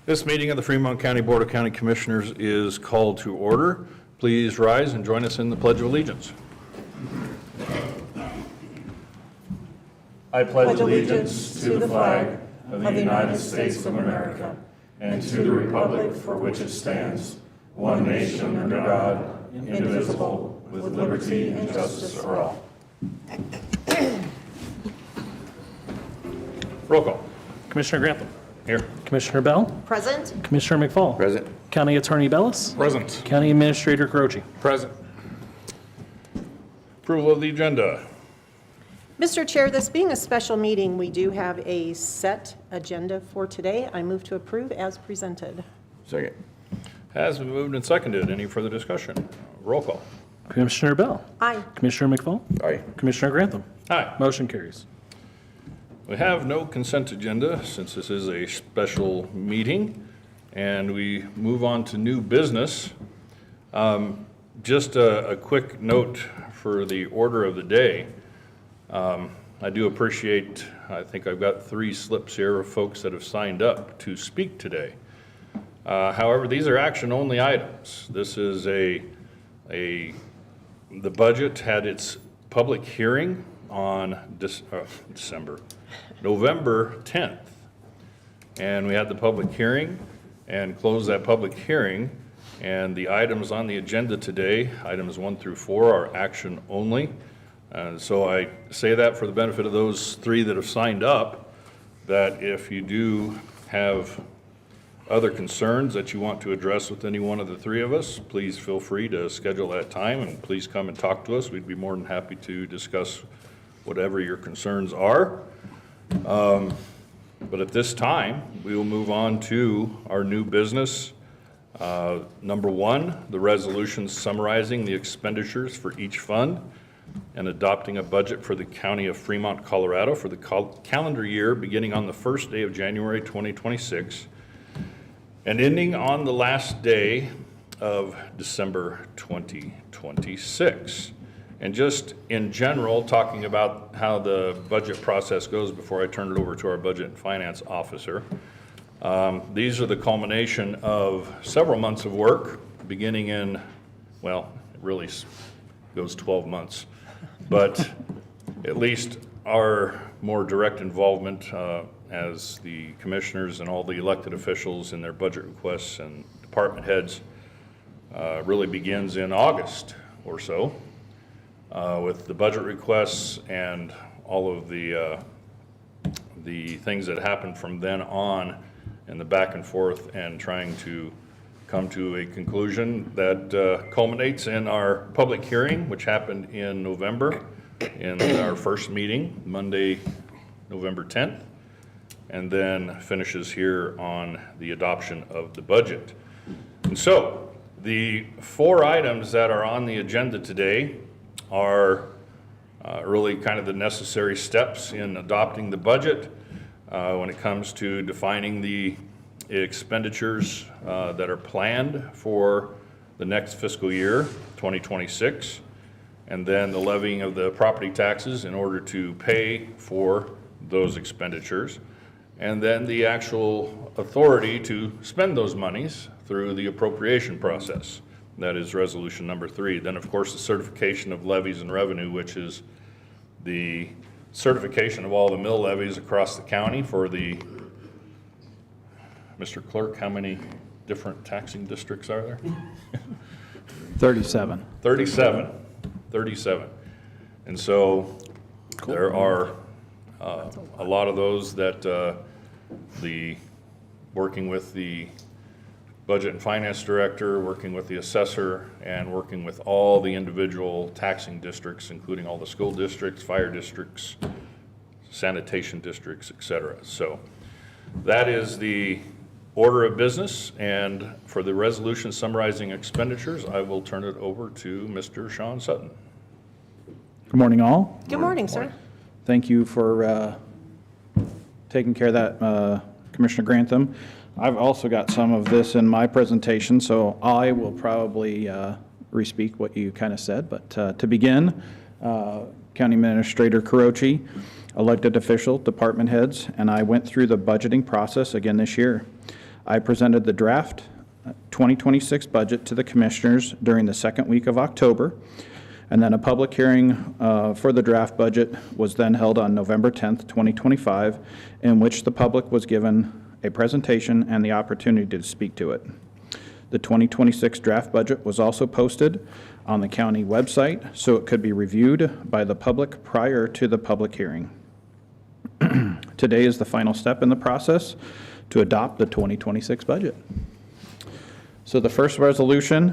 This meeting of the Fremont County Board of County Commissioners is called to order. Please rise and join us in the Pledge of Allegiance. I pledge allegiance to the flag of the United States of America and to the republic for which it stands, one nation under God, indivisible, with liberty and justice for all. Roll call. Commissioner Grantham. Here. Commissioner Bell. Present. Commissioner McFall. Present. County Attorney Bellis. Present. County Administrator Carochi. Present. Approval of the agenda. Mr. Chair, this being a special meeting, we do have a set agenda for today. I move to approve as presented. Second. Has been moved and seconded. Any further discussion? Roll call. Commissioner Bell. Aye. Commissioner McFall. Aye. Commissioner Grantham. Aye. Motion carries. We have no consent agenda since this is a special meeting, and we move on to new business. Just a quick note for the order of the day. I do appreciate, I think I've got 3 slips here of folks that have signed up to speak today. However, these are action-only items. This is the budget had its public hearing on November 10th. And we had the public hearing and closed that public hearing. And the items on the agenda today, items 1 through 4, are action only. So I say that for the benefit of those 3 that have signed up, that if you do have other concerns that you want to address with any one of the 3 of us, please feel free to schedule that time and please come and talk to us. We'd be more than happy to discuss whatever your concerns are. But at this time, we will move on to our new business. Number 1, the resolution summarizing the expenditures for each fund and adopting a budget for the County of Fremont, Colorado for the calendar year beginning on the first day of January 2026 and ending on the last day of December 2026. And just in general, talking about how the budget process goes before I turn it over to our budget and finance officer. These are the culmination of several months of work, beginning in, well, it really goes 12 months, but at least our more direct involvement as the commissioners and all the elected officials in their budget requests and department heads really begins in August or so. With the budget requests and all of the things that happened from then on and the back and forth and trying to come to a conclusion that culminates in our public hearing, which happened in November in our first meeting, Monday, November 10th, and then finishes here on the adoption of the budget. And so the 4 items that are on the agenda today are really kind of the necessary steps in adopting the budget when it comes to defining the expenditures that are planned for the next fiscal year, 2026, and then the levying of the property taxes in order to pay for those expenditures, and then the actual authority to spend those monies through the appropriation process. That is resolution number 3. Then, of course, the certification of levies and revenue, which is the certification of all the mill levies across the county for the, Mr. Clerk, how many different taxing districts are there? 37. 37. And so there are a lot of those that working with the Budget and Finance Director, working with the assessor, and working with all the individual taxing districts, including all the school districts, fire districts, sanitation districts, etc. So that is the order of business, and for the resolution summarizing expenditures, I will turn it over to Mr. Sean Sutton. Good morning, all. Good morning, sir. Thank you for taking care of that, Commissioner Grantham. I've also got some of this in my presentation, so I will probably re-speak what you kind of said. But to begin, County Administrator Carochi, elected official, department heads, and I went through the budgeting process again this year. I presented the draft 2026 budget to the Commissioners during the second week of October, and then a public hearing for the draft budget was then held on November 10th, 2025, in which the public was given a presentation and the opportunity to speak to it. The 2026 draft budget was also posted on the county website so it could be reviewed by the public prior to the public hearing. Today is the final step in the process to adopt the 2026 budget. So the first resolution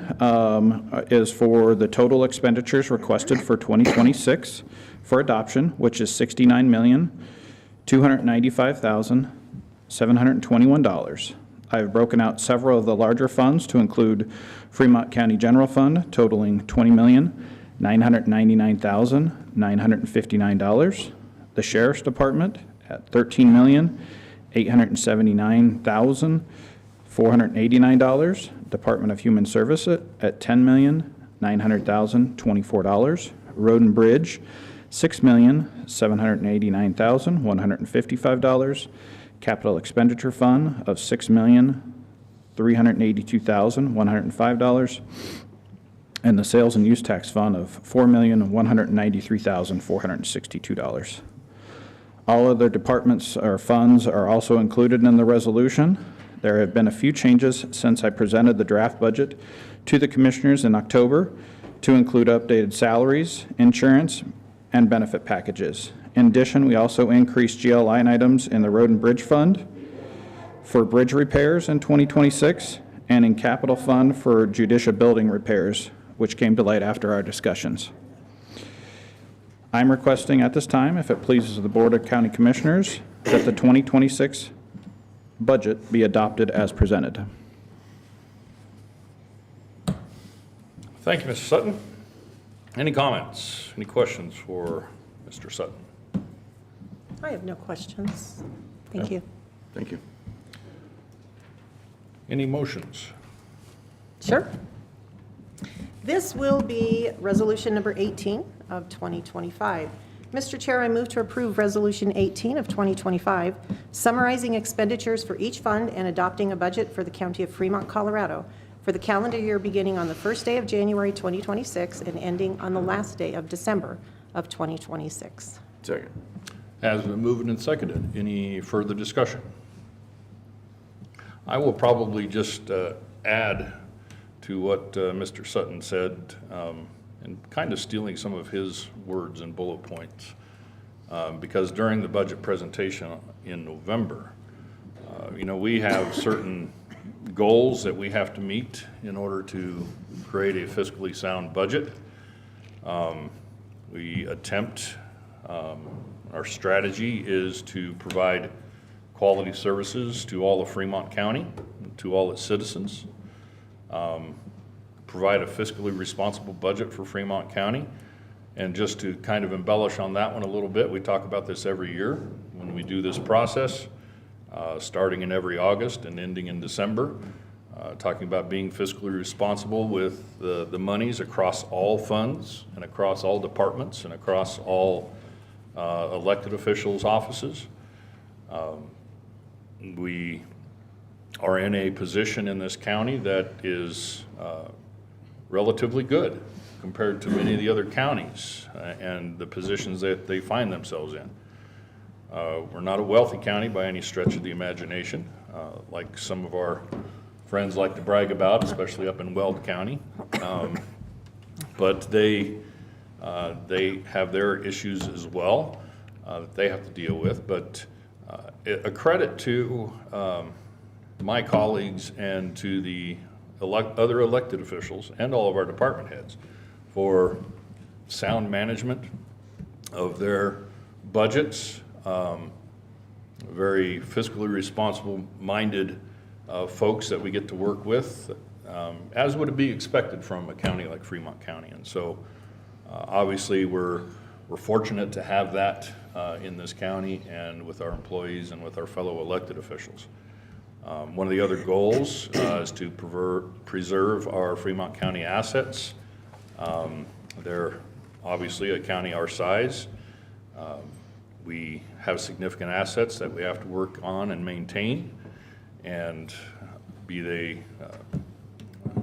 is for the total expenditures requested for 2026 for adoption, which is $69,295,721. I've broken out several of the larger funds to include Fremont County General Fund totaling $20,999,959. The Sheriff's Department at $13,879,489. Department of Human Services at $10,900,024. Road and Bridge, $6,789,155. Capital Expenditure Fund of $6,382,105. And the Sales and Use Tax Fund of $4,193,462. All other departments or funds are also included in the resolution. There have been a few changes since I presented the draft budget to the Commissioners in October to include updated salaries, insurance, and benefit packages. In addition, we also increased GL line items in the Road and Bridge Fund for bridge repairs in 2026 and in Capital Fund for judicial building repairs, which came to light after our discussions. I'm requesting at this time, if it pleases the Board of County Commissioners, that the 2026 budget be adopted as presented. Thank you, Mr. Sutton. Any comments, any questions for Mr. Sutton? I have no questions. Thank you. Thank you. Any motions? Sure. This will be resolution number 18 of 2025. Mr. Chair, I move to approve Resolution 18 of 2025, summarizing expenditures for each fund and adopting a budget for the County of Fremont, Colorado, for the calendar year beginning on the first day of January 2026 and ending on the last day of December of 2026. Second. Has been moved and seconded. Any further discussion? I will probably just add to what Mr. Sutton said, and kind of stealing some of his words and bullet points, because during the budget presentation in November, we have certain goals that we have to meet in order to create a fiscally sound budget. We attempt, our strategy is to provide quality services to all of Fremont County, to all its citizens, provide a fiscally responsible budget for Fremont County. And just to kind of embellish on that one a little bit, we talk about this every year when we do this process, starting in every August and ending in December, talking about being fiscally responsible with the monies across all funds and across all departments and across all elected officials' offices. We are in a position in this county that is relatively good compared to many of the other counties and the positions that they find themselves in. We're not a wealthy county by any stretch of the imagination, like some of our friends like to brag about, especially up in Weld County. But they have their issues as well that they have to deal with. But a credit to my colleagues and to the other elected officials and all of our department heads for sound management of their budgets, very fiscally responsible minded folks that we get to work with, as would be expected from a county like Fremont County. And so obviously we're fortunate to have that in this county and with our employees and with our fellow elected officials. One of the other goals is to preserve our Fremont County assets. They're obviously a county our size. We have significant assets that we have to work on and maintain. and be they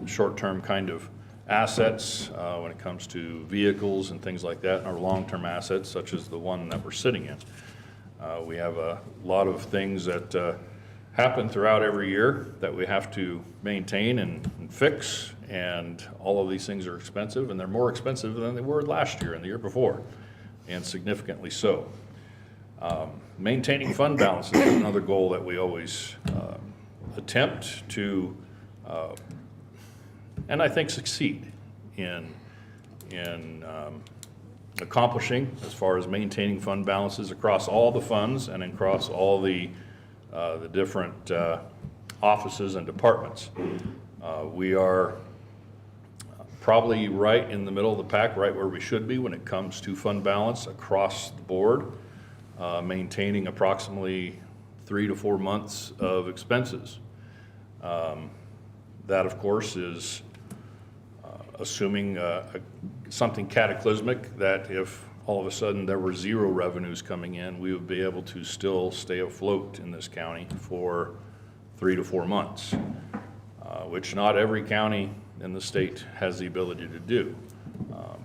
short-term kind of assets when it comes to vehicles and things like that, or long-term assets such as the one that we're sitting in. We have a lot of things that happen throughout every year that we have to maintain and fix, and all of these things are expensive, and they're more expensive than they were last year and the year before, and significantly so. Maintaining fund balances is another goal that we always attempt to, and I think succeed in accomplishing, as far as maintaining fund balances across all the funds and across all the different offices and departments. We are probably right in the middle of the pack, right where we should be when it comes to fund balance across the board, maintaining approximately 3 to 4 months of expenses. That, of course, is assuming something cataclysmic, that if all of a sudden there were zero revenues coming in, we would be able to still stay afloat in this county for 3 to 4 months, which not every county in the state has the ability to do.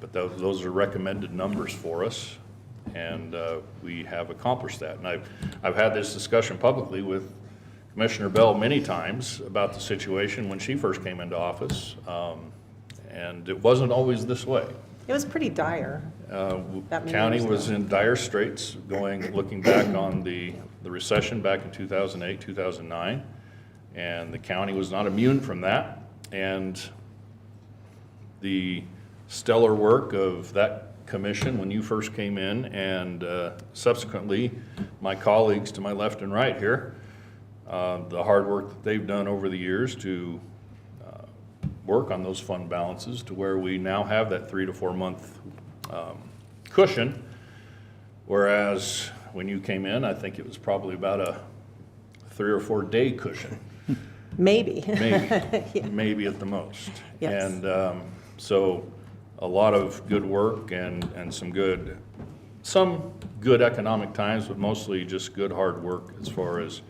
But those are recommended numbers for us, and we have accomplished that. And I've had this discussion publicly with Commissioner Bell many times about the situation when she first came into office, and it wasn't always this way. It was pretty dire. That many County years was ago. in dire straits looking back on the recession back in 2008, 2009, and the county was not immune from that. And the stellar work of that commission when you first came in, and subsequently my colleagues to my left and right here, the hard work that they've done over the years to work on those fund balances to where we now have that 3 to 4 month cushion, whereas when you came in, I think it was probably about a 3 or 4 day cushion. Maybe. Maybe at the most. Yes. And so a lot of good work and some good economic times, but mostly just good hard work as far as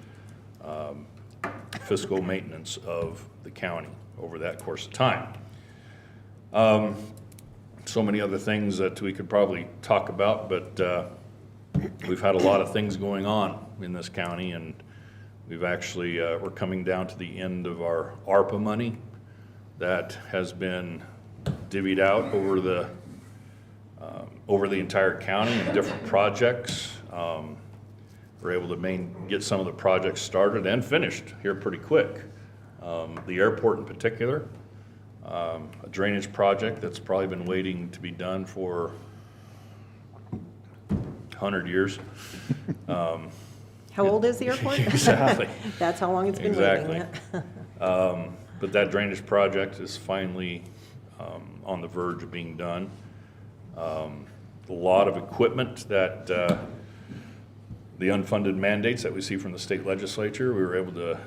fiscal maintenance of the county over that course of time. So many other things that we could probably talk about, but we've had a lot of things going on in this county, and we've actually, we're coming down to the end of our ARPA money that has been divvied out over the entire county in different projects. We're able to get some of the projects started and finished here pretty quick. The airport in particular, a drainage project that's probably been waiting to be done for 100 years. How old is the airport? Exactly. That's how long it's been Exactly. waiting. But that drainage project is finally on the verge of being done. A lot of equipment that the unfunded mandates that we see from the state legislature, we were able to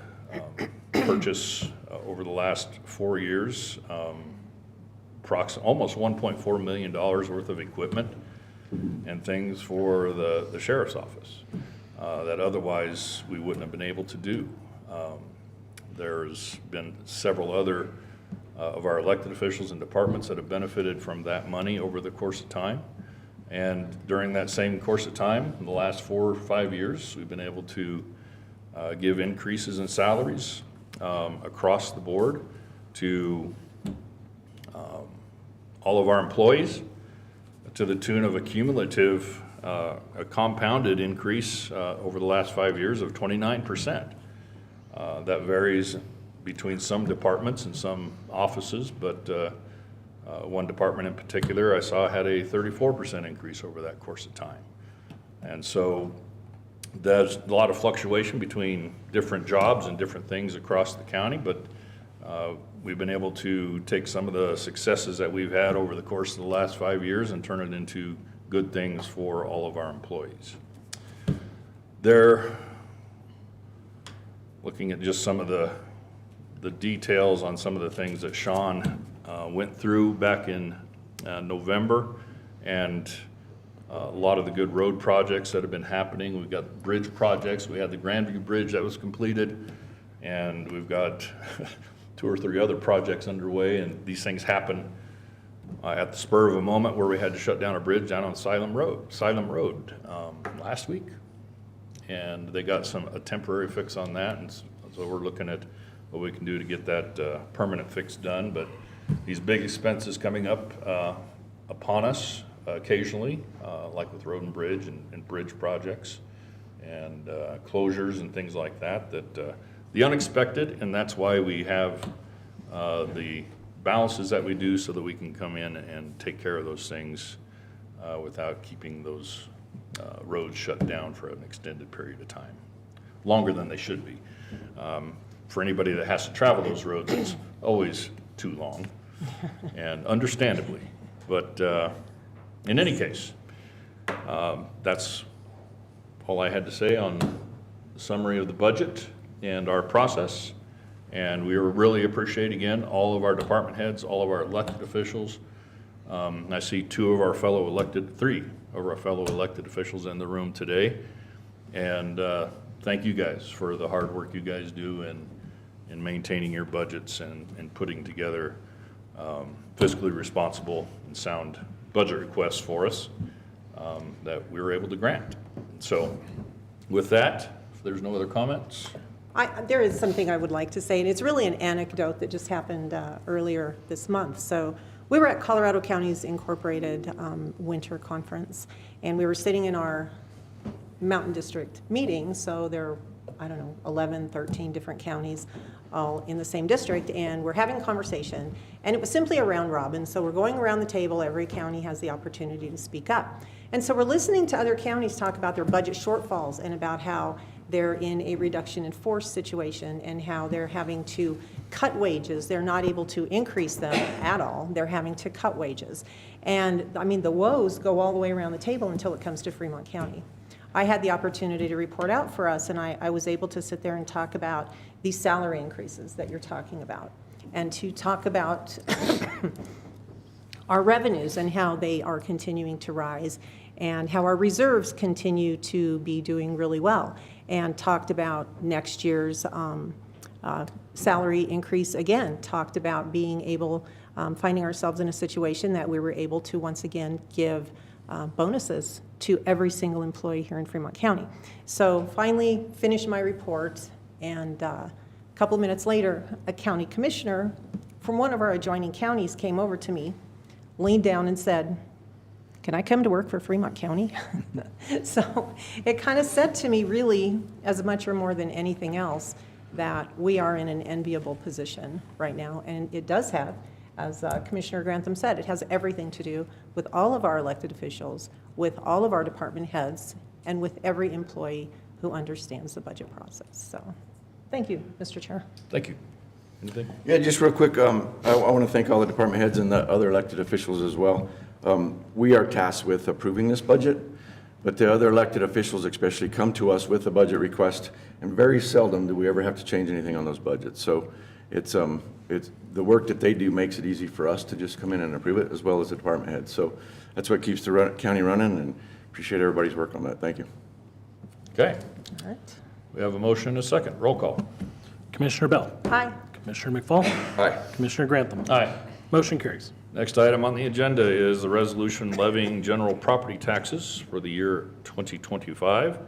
purchase over the last 4 years, almost $1.4 million worth of equipment and things for the sheriff's office that otherwise we wouldn't have been able to do. There's been several other of our elected officials and departments that have benefited from that money over the course of time. And during that same course of time, in the last 4 or 5 years, we've been able to give increases in salaries across the board to all of our employees, to the tune of a cumulative, a compounded increase over the last 5 years of 29%. That varies between some departments and some offices, but one department in particular I saw had a 34% increase over that course of time. And so there's a lot of fluctuation between different jobs and different things across the county, but we've been able to take some of the successes that we've had over the course of the last 5 years and turn it into good things for all of our employees. They're looking at just some of the details on some of the things that Sean went through back in November, and a lot of the good road projects that have been happening. We've got bridge projects. We had the Grandview Bridge that was completed, And we've got 2 or 3 other projects underway, and these things happen at the spur of a moment, where we had to shut down a bridge down on Salem Road last week. And they got a temporary fix on that, and so we're looking at what we can do to get that permanent fix done. But these big expenses coming up upon us occasionally, like with road and bridge and bridge projects and closures and things like that, the unexpected, and that's why we have the balances that we do, so that we can come in and take care of those things without keeping those roads shut down for an extended period of time, longer than they should be. For anybody that has to travel those roads, it's always too long, and understandably. But in any case, that's all I had to say on the summary of the budget and our process. And we really appreciate, again, all of our department heads, all of our elected officials. I see 3 of our fellow elected officials in the room today. And thank you guys for the hard work you guys do in maintaining your budgets and putting together fiscally responsible and sound budget requests for us that we were able to grant. So with that, if there's no other comments. There is something I would like to say, and it's really an anecdote that just happened earlier this month. So we were at Colorado Counties Incorporated Winter Conference, and we were sitting in our Mountain District meeting. So there are, I don't know, 11, 13 different counties all in the same district, and we're having a conversation, and it was simply a round robin. So we're going around the table. Every county has the opportunity to speak up. And so we're listening to other counties talk about their budget shortfalls and about how they're in a reduction in force situation and how they're having to cut wages. They're not able to increase them at all. They're having to cut wages. And I mean, the woes go all the way around the table until it comes to Fremont County. I had the opportunity to report out for us, and I was able to sit there and talk about these salary increases that you're talking about, and to talk about our revenues and how they are continuing to rise, and how our reserves continue to be doing really well, and talked about next year's salary increase again, talked about being able, finding ourselves in a situation that we were able to once again give bonuses to every single employee here in Fremont County. So finally finished my report, and a couple of minutes later, a county commissioner from one of our adjoining counties came over to me, leaned down and said, "Can I come to work for Fremont County?" So it kind of said to me, really, as much or more than anything else, that we are in an enviable position right now. And it does have, as Commissioner Grantham said, it has everything to do with all of our elected officials, with all of our department heads, and with every employee who understands the budget process. So thank you, Mr. Chair. Thank you. Anything? Yeah, just real quick, I want to thank all the department heads and the other elected officials as well. We are tasked with approving this budget, but the other elected officials especially come to us with a budget request, and very seldom do we ever have to change anything on those budgets. So it's the work that they do makes it easy for us to just come in and approve it, as well as the department heads. So that's what keeps the county running, and appreciate everybody's work on that. Thank you. Okay. All right. We have a motion and a second. Roll call. Commissioner Bell. Aye. Commissioner McFall. Aye. Commissioner Grantham. Aye. Motion carries. Next item on the agenda is the resolution levying general property taxes for the year 2025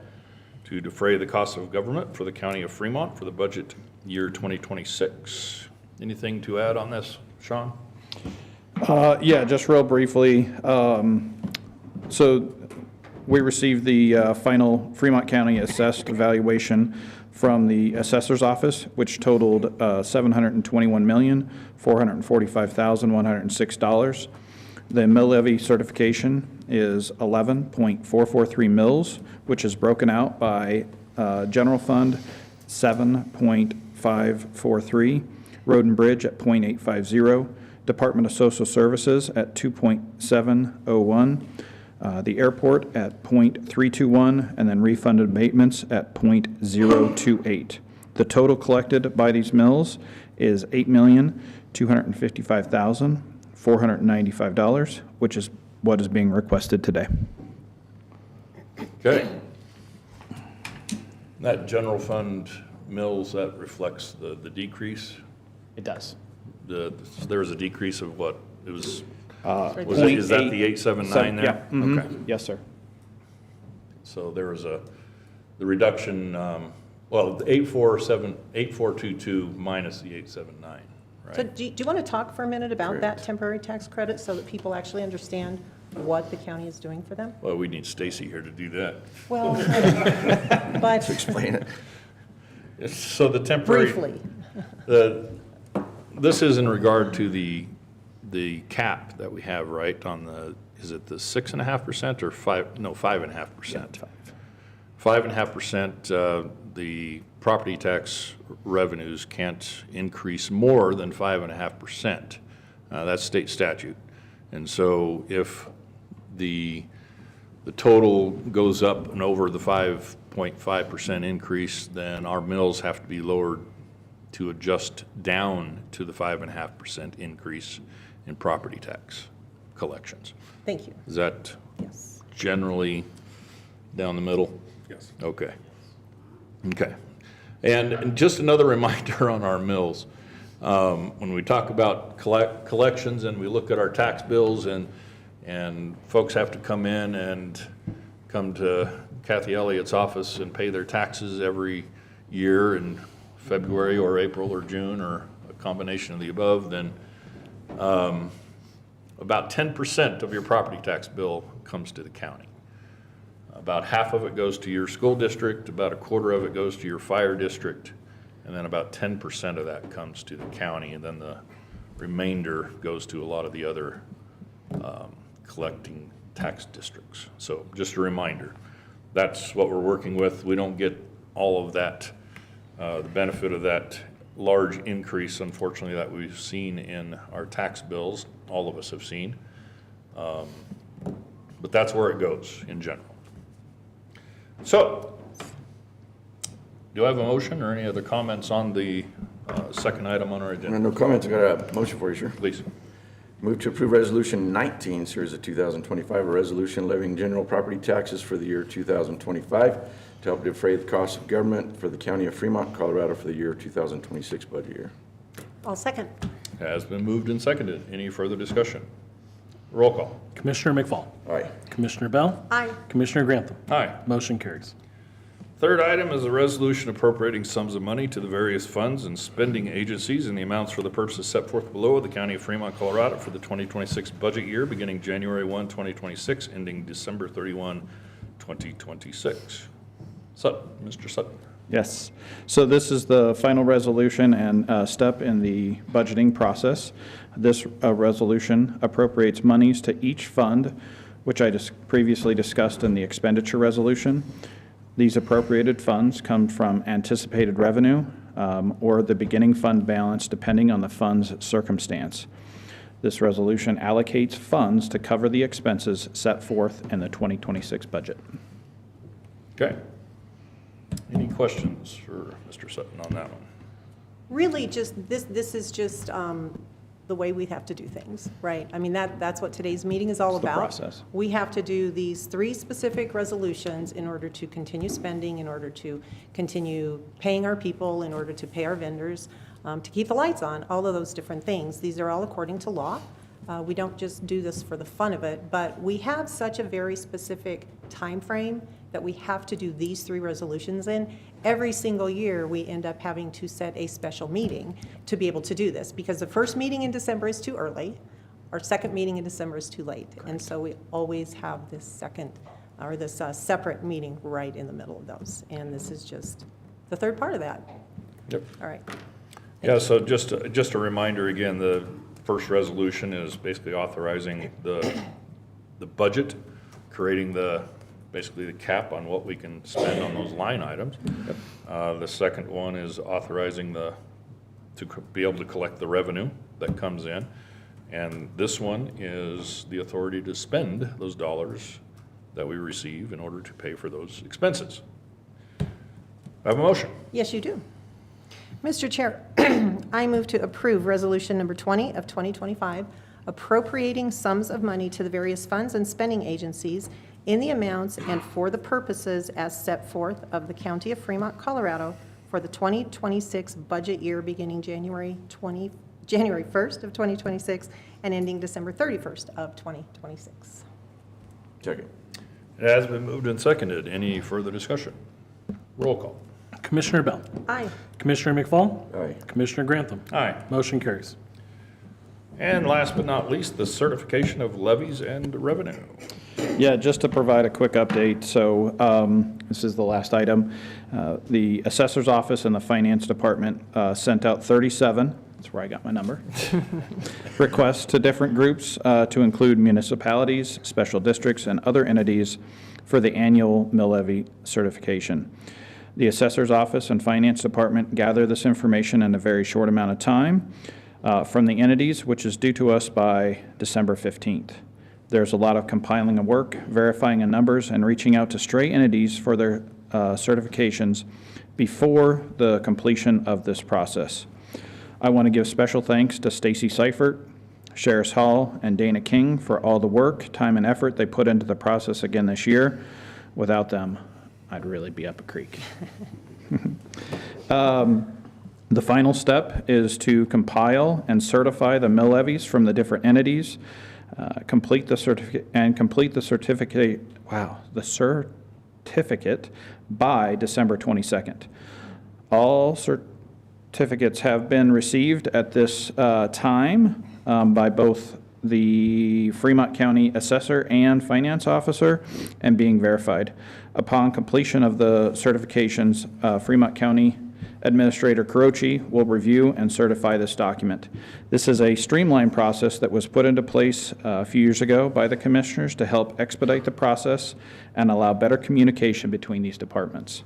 to defray the costs of government for the county of Fremont for the budget year 2026. Anything to add on this, Sean? Yeah, just real briefly. So we received the final Fremont County assessed valuation from the assessor's office, which totaled $721,445,106. The mill levy certification is 11.443 mills, which is broken out by general fund 7.543, road and bridge at 0.850, Department of Social Services at 2.701, the airport at 0.321, and then refunded abatements at 0.028. The total collected by these mills is $8,255,495, which is what is being requested today. Okay. That general fund mills, that reflects the decrease? It does. There was a decrease of what? It was, Right was there. it, is that the 879 there? Yeah, mhm. Okay. Yes, sir. So there was the reduction, well, the 8422 minus the 879, So right? do you want to talk for a minute about that Correct. temporary tax credit so that people actually understand what the county is doing for them? Well, we need Stacy here to do that. Well, but Explain it. So the temporary. briefly, This is in regard to the cap that we have, right, on the, is it the 6.5% or 5.5%? 5.5%, the property tax revenues can't increase more than 5.5%. That's state statute. And so if the total goes up and over the 5.5% increase, then our mills have to be lowered to adjust down to the 5.5% increase in property tax collections. thank you, Is that yes. generally down the middle? Yes. Okay. Okay. And just another reminder on our mills, when we talk about collections and we look at our tax bills and folks have to come in and come to Kathy Elliott's office and pay their taxes every year in February or April or June or a combination of the above, then about 10% of your property tax bill comes to the county. About half of it goes to your school district, about a quarter of it goes to your fire district, and then about 10% of that comes to the county, and then the remainder goes to a lot of the other collecting tax districts. So just a reminder, that's what we're working with. We don't get all of that, the benefit of that large increase, unfortunately, that we've seen in our tax bills, all of us have seen. But that's where it goes in general. So, do I have a motion or any other comments on the second item on our agenda? No comments. I got a motion for you, sir. Please. Move to approve Resolution 19, series of 2025, a resolution levying general property taxes for the year 2025 to help defray the costs of government for the county of Fremont, Colorado for the year 2026 budget year. I'll second. Has been moved and seconded. Any further discussion? Roll call. Commissioner McFall. Aye. Commissioner Bell. Aye. Commissioner Grantham. Aye. Motion carries. Third item is a resolution appropriating sums of money to the various funds and spending agencies in the amounts for the purposes set forth below of the County of Fremont, Colorado for the 2026 budget year beginning January 1, 2026, ending December 31, 2026. Sutton, Mr. Sutton. Yes. So this is the final resolution and step in the budgeting process. This resolution appropriates monies to each fund, which I just previously discussed in the expenditure resolution. These appropriated funds come from anticipated revenue or the beginning fund balance, depending on the fund's circumstance. This resolution allocates funds to cover the expenses set forth in the 2026 budget. Okay. Any questions for Mr. Sutton on that one? Really, just, this is just the way we have to do things, right? I mean, that's what today's meeting is all It's the about. process. We have to do these 3 specific resolutions in order to continue spending, in order to continue paying our people, in order to pay our vendors, to keep the lights on, all of those different things. These are all according to law. We don't just do this for the fun of it, but we have such a very specific time frame that we have to do these 3 resolutions in. Every single year, we end up having to set a special meeting to be able to do this, because the first meeting in December is too early, our second meeting in December is too late. And so we always have this second, or this separate meeting right in the middle of those. And this is just the third part of that. Yep. All right. Yeah, so just a reminder again, the first resolution is basically authorizing the budget, creating basically the cap on what we can spend on those line items. The second one is authorizing to be able to collect the revenue that comes in. And this one is the authority to spend those dollars that we receive in order to pay for those expenses. I have a motion. Yes, you do. Mr. Chair, I move to approve Resolution Number 20 of 2025, appropriating sums of money to the various funds and spending agencies in the amounts and for the purposes as set forth of the County of Fremont, Colorado for the 2026 budget year beginning January 1st of 2026 and ending December 31st of 2026. Second. It has been moved and seconded. Any further discussion? Roll call. Commissioner Bell, Aye. Commissioner McFall, Aye. Commissioner Grantham. Aye. Motion carries. And last but not least, the certification of levies and revenue. Yeah, just to provide a quick update, so this is the last item. The Assessor's Office and the Finance Department sent out 37, that's where I got my number, requests to different groups to include municipalities, special districts, and other entities for the annual mill levy certification. The Assessor's Office and Finance Department gather this information in a very short amount of time from the entities, which is due to us by December 15th. There's a lot of compiling of work, verifying the numbers, and reaching out to stray entities for their certifications before the completion of this process. I want to give special thanks to Stacy Seifert, Sheriff Hall, and Dana King for all the work, time, and effort they put into the process again this year. Without them, I'd really be up a creek. The final step is to compile and certify the mill levies from the different entities, complete the certificate by December 22nd. All certificates have been received at this time by both the Fremont County Assessor and Finance Officer and being verified. Upon completion of the certifications, Fremont County Administrator Carochi will review and certify this document. This is a streamlined process that was put into place a few years ago by the commissioners to help expedite the process and allow better communication between these departments.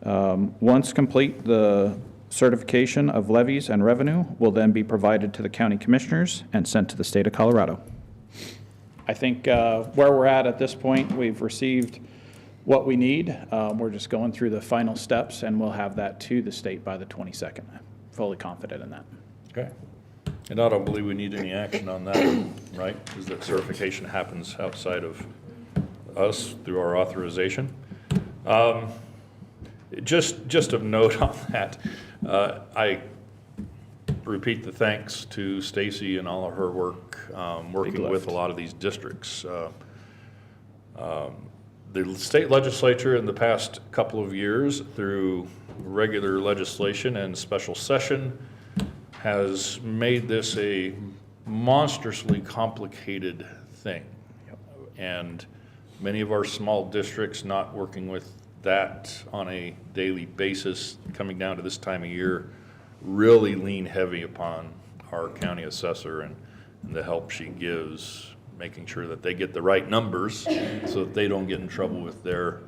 Once complete, the certification of levies and revenue will then be provided to the county commissioners and sent to the state of Colorado. I think where we're at this point, we've received what we need. We're just going through the final steps, and we'll have that to the state by the 22nd. Fully confident in that. Okay. And I don't believe we need any action on that, right? Because that certification happens outside of us through our authorization. Just of note on that, I repeat the thanks to Stacy and all of her work, working with a lot of these districts. The state legislature in the past couple of years, through regular legislation and special session, has made this a monstrously complicated thing. And many of our small districts not working with that on a daily basis, coming down to this time of year, really lean heavy upon our county assessor and the help she gives, making sure that they get the right numbers so that they don't get in trouble with their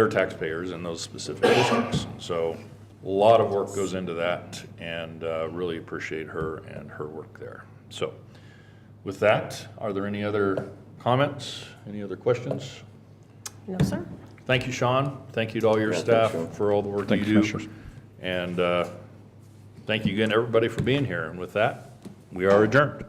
taxpayers in those specific districts. So a lot of work goes into that, and really appreciate her and her work there. So with that, are there any other comments? Any other questions? No, sir. Thank you, Sean. Thank you to all your Yeah, staff thanks, Sean. for all the work Thank you you, do. Commissioners. And thank you again, everybody, for being here. And with that, we are adjourned.